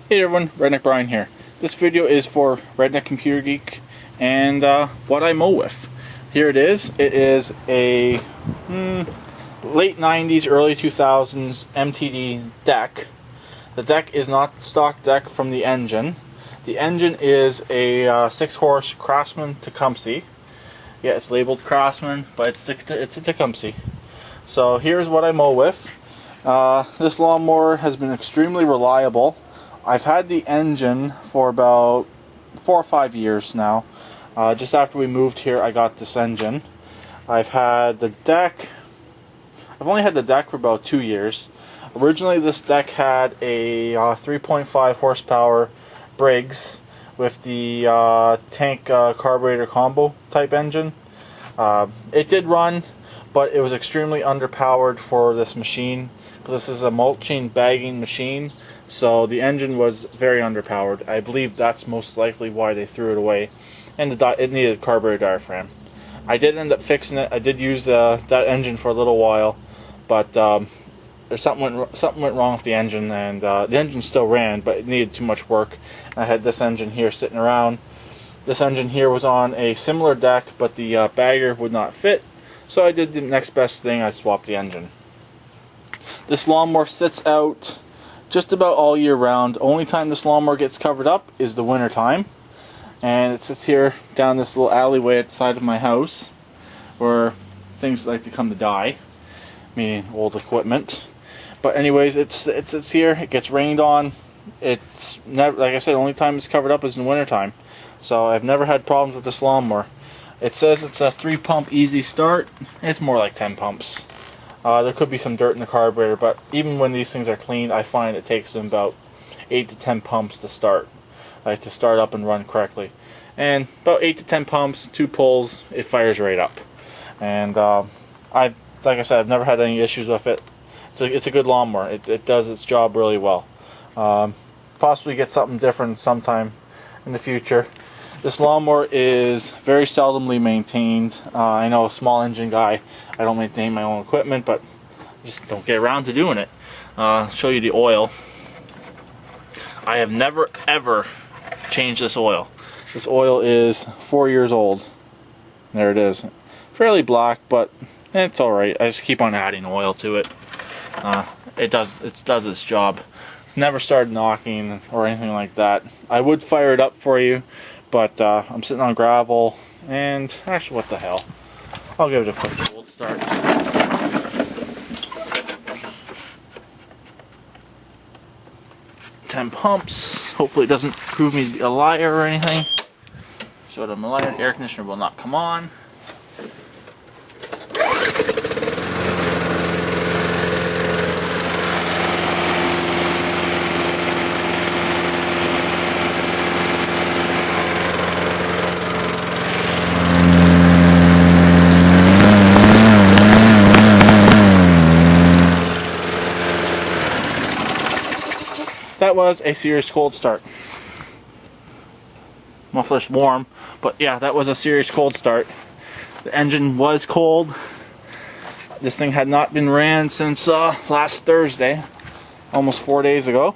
Hey everyone, Redneck Brian here. This video is for redneckcomputergeek and what I mow with. Here it is. It is a late 90s, early 2000s MTD deck. The deck is not the stock deck from the engine. The engine is a 6-horse Craftsman Tecumseh. Yeah, it's labeled Craftsman, but it's a Tecumseh. So here's what I mow with. This lawnmower has been extremely reliable. I've had the engine for about 4 or 5 years now. Just after we moved here, I got this engine. I've had the deck. I've only had the deck for about 2 years. Originally, this deck had a 3.5 horsepower Briggs with the tank carburetor combo type engine. It did run, but it was extremely underpowered for this machine. This is a mulching bagging machine, so the engine was very underpowered. I believe that's most likely why they threw it away, and it needed a carburetor diaphragm. I did end up fixing it. I did use that engine for a little while, but something went wrong with the engine, and the engine still ran, but it needed too much work. I had this engine here sitting around. This engine here was on a similar deck, but the bagger would not fit, so I did the next best thing. I swapped the engine. This lawnmower sits out just about all year round. Only time this lawnmower gets covered up is the winter time. And it sits here down this little alleyway at the side of my house where things like to come to die, meaning old equipment. But anyways, it sits here, it gets rained on. It's never, like I said, the only time it's covered up is in the winter time. So I've never had problems with this lawnmower. It says it's a 3-pump easy start. It's more like 10 pumps. There could be some dirt in the carburetor, but even when these things are cleaned, I find it takes them about 8 to 10 pumps to start, like to start up and run correctly. And about 8 to 10 pumps, 2 pulls, it fires right up. And like I said, I've never had any issues with it. It's a good lawnmower. It does its job really well. Possibly get something different sometime in the future. This lawnmower is very seldomly maintained. I know, a small engine guy, I don't maintain my own equipment, but just don't get around to doing it. Show you the oil. I have never ever changed this oil. This oil is 4 years old. There it is. Fairly black, but it's alright. I just keep on adding oil to it. It does its job. It's never started knocking or anything like that. I would fire it up for you, but I'm sitting on gravel, and actually, what the hell? I'll give it a quick cold start. Ten pumps. Hopefully it doesn't prove me a liar or anything. Showed I'm a liar. The air conditioner will not come on. That was a serious cold start. Muffler's warm, but yeah, that was a serious cold start. The engine was cold. This thing had not been ran since last Thursday, almost 4 days ago.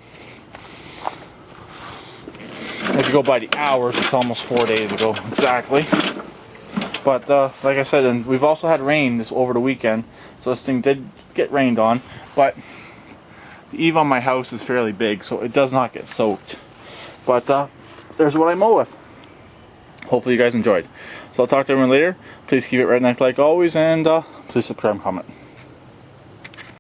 If you go by the hours, it's almost 4 days ago exactly. But like I said, and we've also had rain over the weekend, so this thing did get rained on, but the eave on my house is fairly big, so it does not get soaked. But there's what I mow with. Hopefully you guys enjoyed. So I'll talk to everyone later. Please keep it redneck like always, and please subscribe and comment.